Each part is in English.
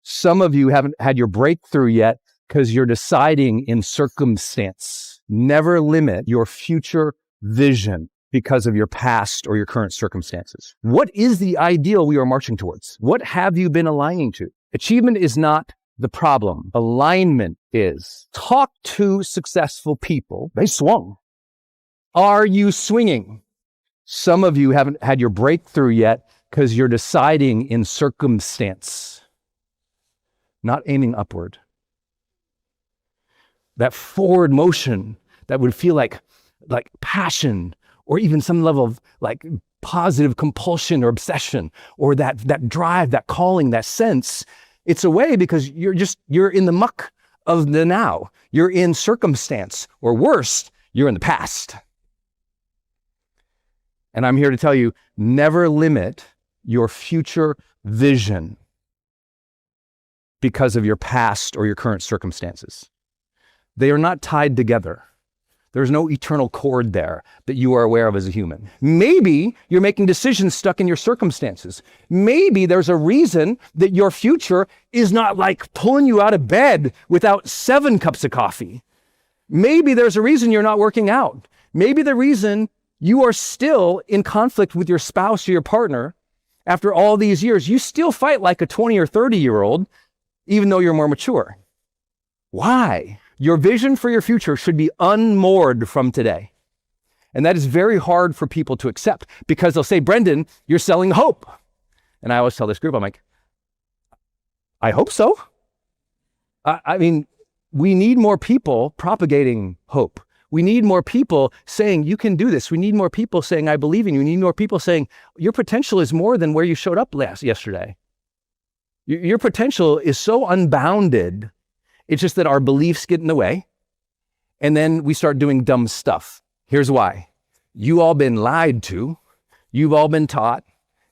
Some of you haven't had your breakthrough yet because you're deciding in circumstance. Never limit your future vision because of your past or your current circumstances. What is the ideal we are marching towards? What have you been aligning to? Achievement is not the problem. Alignment is. Talk to successful people. They swung. Are you swinging? Some of you haven't had your breakthrough yet because you're deciding in circumstance, not aiming upward. That forward motion that would feel like passion or even some level of like positive compulsion or obsession or that drive, that calling, that sense, it's away because you're in the muck of the now. You're in circumstance, or worse, you're in the past. And I'm here to tell you, never limit your future vision because of your past or your current circumstances. They are not tied together. There's no eternal cord there that you are aware of as a human. Maybe you're making decisions stuck in your circumstances. Maybe there's a reason that your future is not like pulling you out of bed without 7 cups of coffee. Maybe there's a reason you're not working out. Maybe the reason you are still in conflict with your spouse or your partner after all these years. You still fight like a 20 or 30-year-old, even though you're more mature. Why? Your vision for your future should be unmoored from today. And that is very hard for people to accept because they'll say, Brendon, you're selling hope. And I always tell this group, I'm like, I hope so. I mean, we need more people propagating hope. We need more people saying, you can do this. We need more people saying, I believe in you. We need more people saying, your potential is more than where you showed up yesterday. Your potential is so unbounded. It's just that our beliefs get in the way. And then we start doing dumb stuff. Here's why. You all been lied to. You've all been taught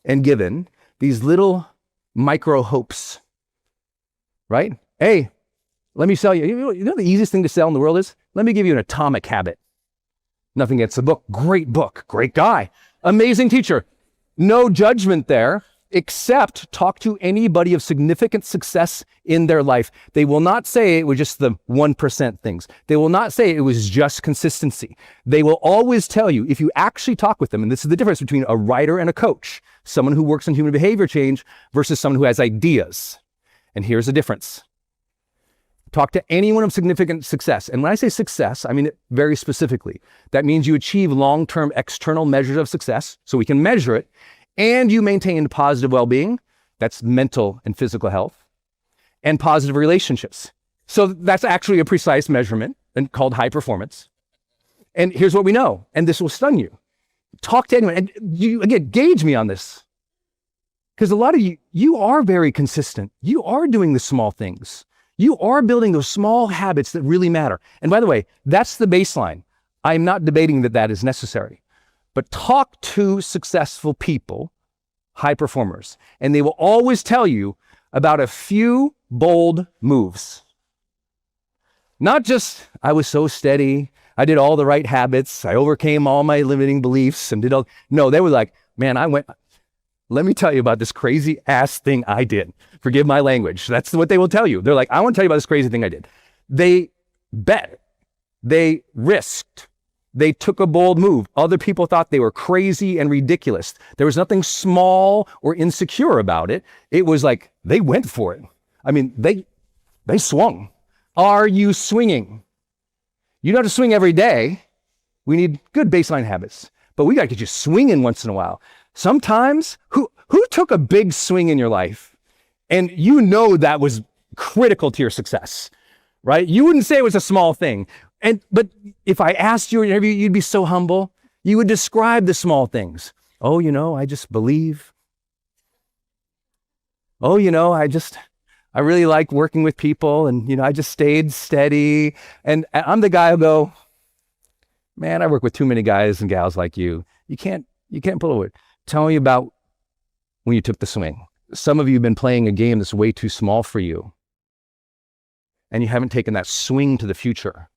and given these little micro hopes, right? Hey, let me sell you. You know the easiest thing to sell in the world is? Let me give you an atomic habit. Nothing against the book. Great book. Great guy. Amazing teacher. No judgment there, except talk to anybody of significant success in their life. They will not say it was just the 1% things. They will not say it was just consistency. They will always tell you, if you actually talk with them, and this is the difference between a writer and a coach, someone who works on human behavior change versus someone who has ideas. And here's the difference. Talk to anyone of significant success. And when I say success, I mean it very specifically. That means you achieve long-term external measures of success, so we can measure it, and you maintain positive well-being, that's mental and physical health, and positive relationships. So that's actually a precise measurement and called high performance. And here's what we know, and this will stun you. Talk to anyone, and you, again, gauge me on this. Because a lot of you are very consistent. You are doing the small things. You are building those small habits that really matter. And by the way, that's the baseline. I'm not debating that that is necessary. But talk to successful people, high performers, and they will always tell you about a few bold moves. Not just, I was so steady, I did all the right habits, I overcame all my limiting beliefs and did all, no, they were like, man, let me tell you about this crazy ass thing I did. Forgive my language. That's what they will tell you. They're like, I want to tell you about this crazy thing I did. They bet, they risked, they took a bold move. Other people thought they were crazy and ridiculous. There was nothing small or insecure about it. It was like, they went for it. I mean, they swung. Are you swinging? You don't have to swing every day. We need good baseline habits, but we got to get you swinging once in a while. Sometimes, who took a big swing in your life and you know that was critical to your success, right? You wouldn't say it was a small thing. But if I asked you in an interview, you'd be so humble. You would describe the small things. Oh, I just believe. Oh, I really like working with people and, I just stayed steady. And I'm the guy who'll go, man, I work with too many guys and gals like you. You can't pull away. Tell me about when you took the swing. Some of you have been playing a game that's way too small for you. And you haven't taken that swing to the future.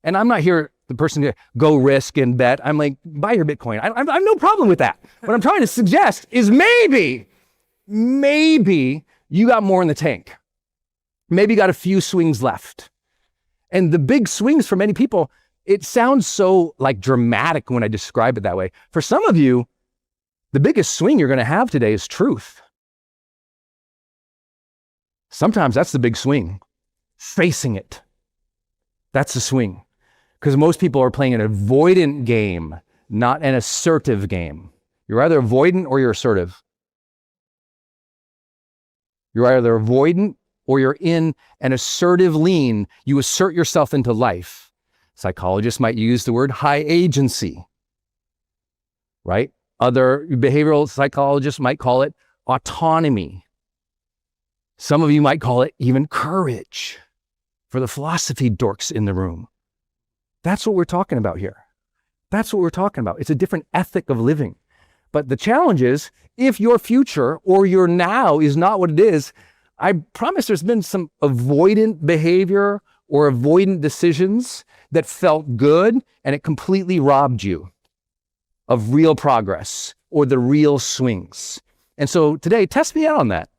And I'm not here, the person to go risk and bet. I'm like, buy your Bitcoin. I have no problem with that. What I'm trying to suggest is maybe you got more in the tank. Maybe you got a few swings left. And the big swings for many people, it sounds so like dramatic when I describe it that way. For some of you, the biggest swing you're going to have today is truth. Sometimes that's the big swing. Facing it. That's the swing. Because most people are playing an avoidant game, not an assertive game. You're either avoidant or you're assertive. You're either avoidant or you're in an assertive lean. You assert yourself into life. Psychologists might use the word high agency, right? Other behavioral psychologists might call it autonomy. Some of you might call it even courage for the philosophy dorks in the room. That's what we're talking about here. That's what we're talking about. It's a different ethic of living. But the challenge is, if your future or your now is not what it is, I promise there's been some avoidant behavior or avoidant decisions that felt good and it completely robbed you of real progress or the real swings. And so today, test me out on that.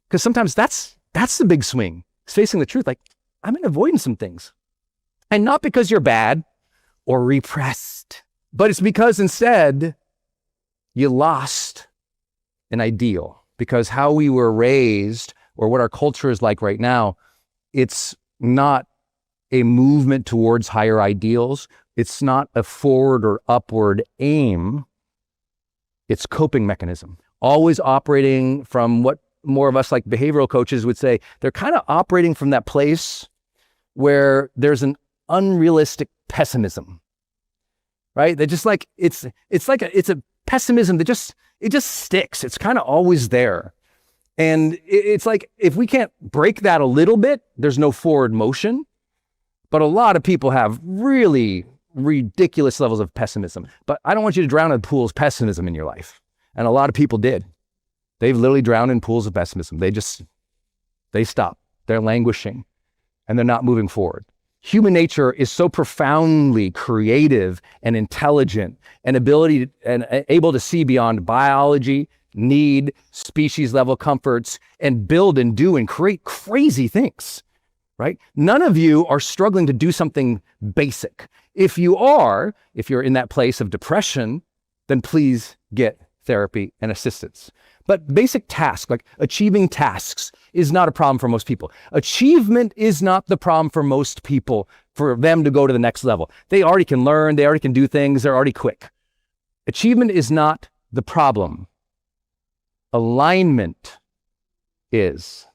Because sometimes that's the big swing. It's facing the truth. Like, I've been avoiding some things. And not because you're bad or repressed, but it's because instead you lost an ideal. Because how we were raised or what our culture is like right now, it's not a movement towards higher ideals. It's not a forward or upward aim. It's coping mechanism. Always operating from what more of us like behavioral coaches would say, they're kind of operating from that place where there's an unrealistic pessimism, right? They just like, it's a pessimism that just sticks. It's kind of always there. And it's like, if we can't break that a little bit, there's no forward motion. But a lot of people have really ridiculous levels of pessimism. But I don't want you to drown in pools of pessimism in your life. And a lot of people did. They've literally drowned in pools of pessimism. They stop. They're languishing and they're not moving forward. Human nature is so profoundly creative and intelligent and able to see beyond biology, need, species level comforts, and build and do and create crazy things, right? None of you are struggling to do something basic. If you're in that place of depression, then please get therapy and assistance. But basic tasks, like achieving tasks, is not a problem for most people. Achievement is not the problem for most people for them to go to the next level. They already can learn, they already can do things, they're already quick. Achievement is not the problem. Alignment is.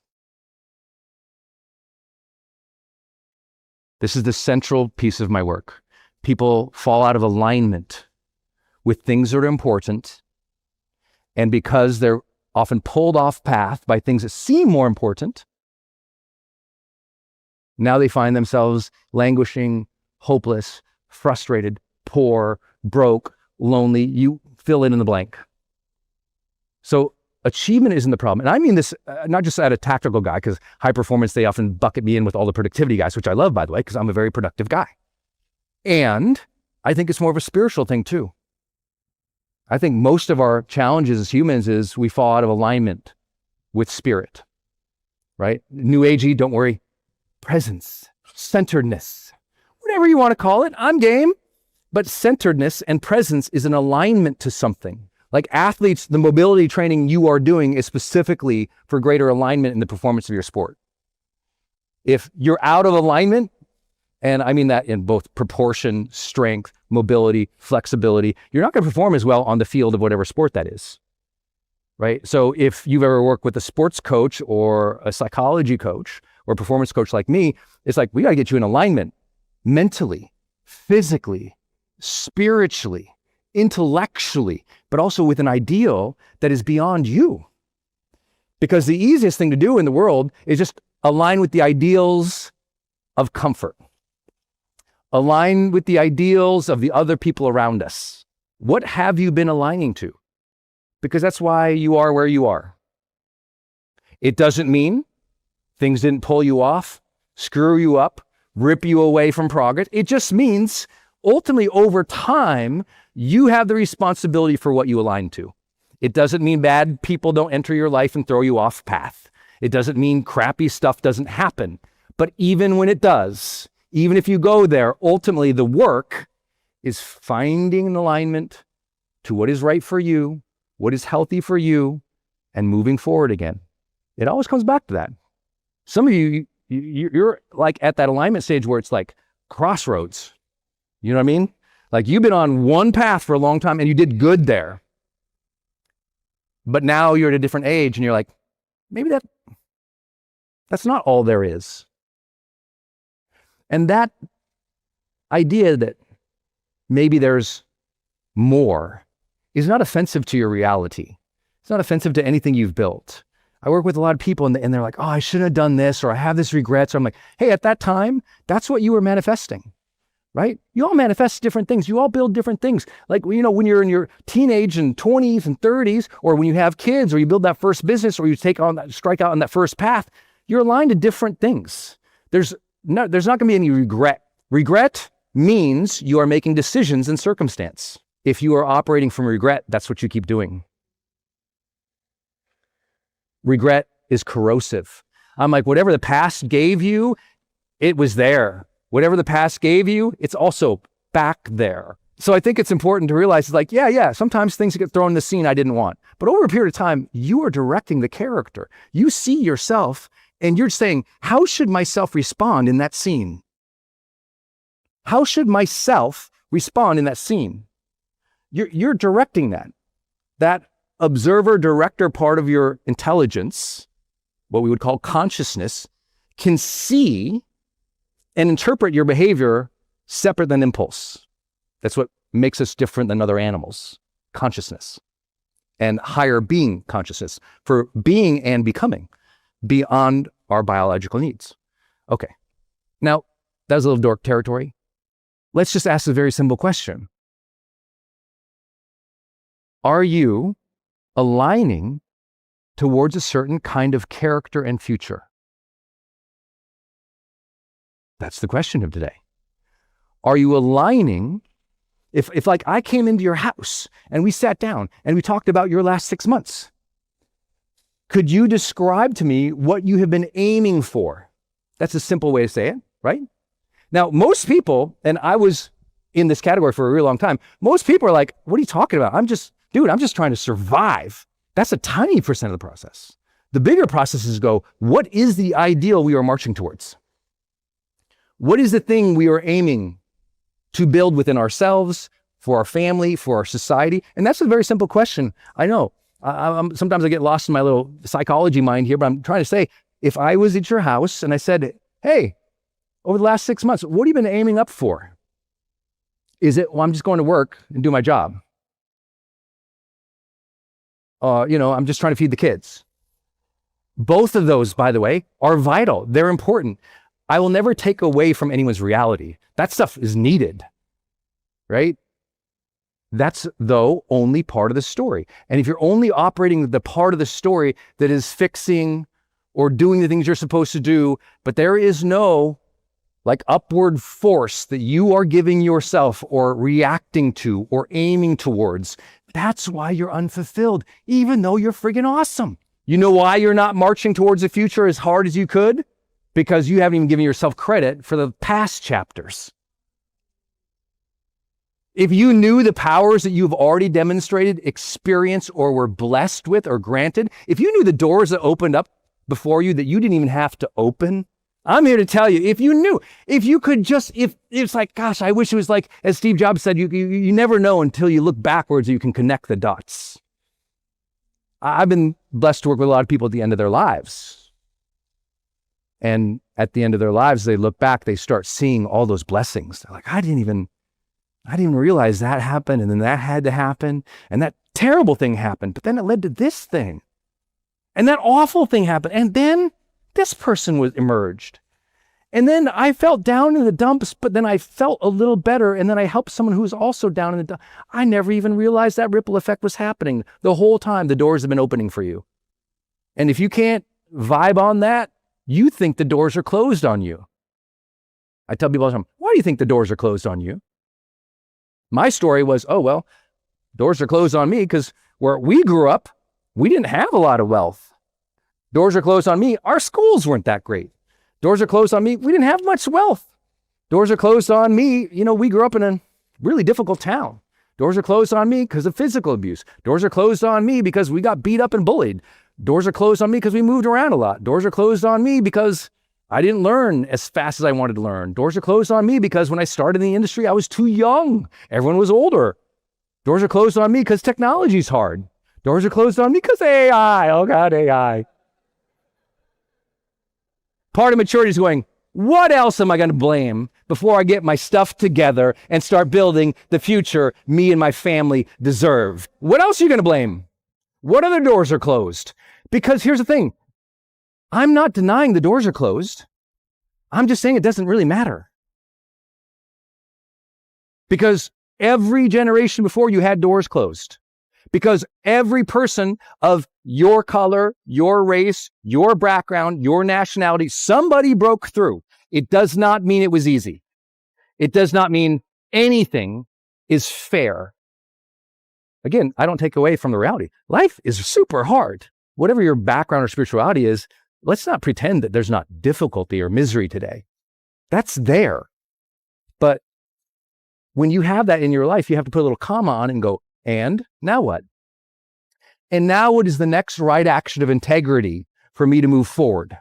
This is the central piece of my work. People fall out of alignment with things that are important. And because they're often pulled off path by things that seem more important, now they find themselves languishing, hopeless, frustrated, poor, broke, lonely. You fill in the blank. So achievement isn't the problem. And I mean this not just at a tactical guy, because high performance, they often bucket me in with all the productivity guys, which I love, by the way, because I'm a very productive guy. And I think it's more of a spiritual thing too. I think most of our challenges as humans is we fall out of alignment with spirit, right? New Agey, don't worry. Presence, centeredness, whatever you want to call it, I'm game. But centeredness and presence is an alignment to something. Like athletes, the mobility training you are doing is specifically for greater alignment in the performance of your sport. If you're out of alignment, and I mean that in both proportion, strength, mobility, flexibility, you're not going to perform as well on the field of whatever sport that is, right? So if you've ever worked with a sports coach or a psychology coach or a performance coach like me, it's like, we got to get you in alignment mentally, physically, spiritually, intellectually, but also with an ideal that is beyond you. Because the easiest thing to do in the world is just align with the ideals of comfort. Align with the ideals of the other people around us. What have you been aligning to? Because that's why you are where you are. It doesn't mean things didn't pull you off, screw you up, rip you away from progress. It just means ultimately over time, you have the responsibility for what you align to. It doesn't mean bad people don't enter your life and throw you off path. It doesn't mean crappy stuff doesn't happen. But even when it does, even if you go there, ultimately the work is finding an alignment to what is right for you, what is healthy for you, and moving forward again. It always comes back to that. Some of you, you're like at that alignment stage where it's like crossroads. You know what I mean? Like you've been on one path for a long time and you did good there. But now you're at a different age and you're like, maybe that's not all there is. And that idea that maybe there's more is not offensive to your reality. It's not offensive to anything you've built. I work with a lot of people and they're like, oh, I shouldn't have done this, or I have this regret. So I'm like, hey, at that time, that's what you were manifesting, right? You all manifest different things. You all build different things. Like, you know, when you're in your teenage and 20s and 30s, or when you have kids, or you build that first business, or you strike out on that first path, you're aligned to different things. There's not going to be any regret. Regret means you are making decisions in circumstance. If you are operating from regret, that's what you keep doing. Regret is corrosive. I'm like, whatever the past gave you, it was there. Whatever the past gave you, it's also back there. So I think it's important to realize, like, yeah, sometimes things get thrown in the scene I didn't want. But over a period of time, you are directing the character. You see yourself and you're saying, how should myself respond in that scene? How should myself respond in that scene? You're directing that. That observer director part of your intelligence, what we would call consciousness, can see and interpret your behavior separate than impulse. That's what makes us different than other animals, consciousness, and higher being consciousness for being and becoming beyond our biological needs. Okay, now that was a little dork territory. Let's just ask a very simple question. Are you aligning towards a certain kind of character and future? That's the question of today. Are you aligning? If like I came into your house and we sat down and we talked about your last 6 months, could you describe to me what you have been aiming for? That's a simple way to say it, right? Now, most people, and I was in this category for a really long time, most people are like, what are you talking about? I'm just trying to survive. That's a tiny percent of the process. The bigger processes go, what is the ideal we are marching towards? What is the thing we are aiming to build within ourselves, for our family, for our society? And that's a very simple question. I know. Sometimes I get lost in my little psychology mind here, but I'm trying to say, if I was at your house and I said, hey, over the last 6 months, what have you been aiming up for? Is it, well, I'm just going to work and do my job? I'm just trying to feed the kids. Both of those, by the way, are vital. They're important. I will never take away from anyone's reality. That stuff is needed, right? That's, though, only part of the story. And if you're only operating the part of the story that is fixing or doing the things you're supposed to do, but there is no like upward force that you are giving yourself or reacting to or aiming towards, that's why you're unfulfilled, even though you're friggin' awesome. You know why you're not marching towards the future as hard as you could? Because you haven't even given yourself credit for the past chapters. If you knew the powers that you've already demonstrated, experienced, or were blessed with or granted, if you knew the doors that opened up before you that you didn't even have to open, I'm here to tell you, if you knew, if you could just, if it's like, gosh, I wish it was like, as Steve Jobs said, you never know until you look backwards and you can connect the dots. I've been blessed to work with a lot of people at the end of their lives. And at the end of their lives, they look back, they start seeing all those blessings. They're like, I didn't even realize that happened. And then that had to happen. And that terrible thing happened. But then it led to this thing. And that awful thing happened. And then this person was emerged. And then I felt down in the dumps, but then I felt a little better. And then I helped someone who was also down in the dumps. I never even realized that ripple effect was happening. The whole time the doors have been opening for you. And if you can't vibe on that, you think the doors are closed on you. I tell people all the time, why do you think the doors are closed on you? My story was, oh, well, doors are closed on me because where we grew up, we didn't have a lot of wealth. Doors are closed on me. Our schools weren't that great. Doors are closed on me. We didn't have much wealth. Doors are closed on me. We grew up in a really difficult town. Doors are closed on me because of physical abuse. Doors are closed on me because we got beat up and bullied. Doors are closed on me because we moved around a lot. Doors are closed on me because I didn't learn as fast as I wanted to learn. Doors are closed on me because when I started in the industry, I was too young. Everyone was older. Doors are closed on me because technology's hard. Doors are closed on me because AI. Oh God, AI. Part of maturity is going, what else am I going to blame before I get my stuff together and start building the future me and my family deserve? What else are you going to blame? What other doors are closed? Because here's the thing. I'm not denying the doors are closed. I'm just saying it doesn't really matter. Because every generation before you had doors closed. Because every person of your color, your race, your background, your nationality, somebody broke through. It does not mean it was easy. It does not mean anything is fair. Again, I don't take away from the reality. Life is super hard. Whatever your background or spirituality is, let's not pretend that there's not difficulty or misery today. That's there. But when you have that in your life, you have to put a little comma on and go, and now what? And now what is the next right action of integrity for me to move forward?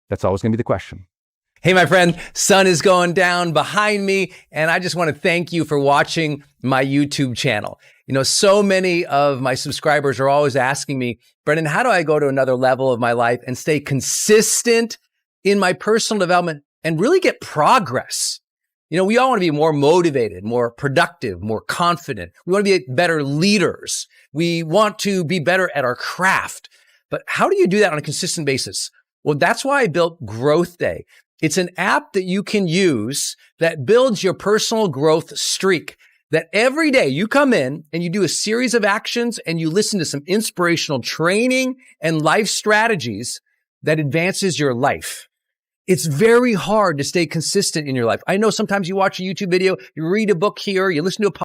That's always going to be the question. Hey, my friend, sun is going down behind me, and I just want to thank you for watching my YouTube channel. So many of my subscribers are always asking me, Brendon, how do I go to another level of my life and stay consistent in my personal development and really get progress? We all want to be more motivated, more productive, more confident. We want to be better leaders. We want to be better at our craft. But how do you do that on a consistent basis? Well, that's why I built Growth Day. It's an app that you can use that builds your personal growth streak. That every day you come in and you do a series of actions and you listen to some inspirational training and life strategies that advances your life. It's very hard to stay consistent in your life. I know sometimes you watch a YouTube video, you read a book here, you listen to a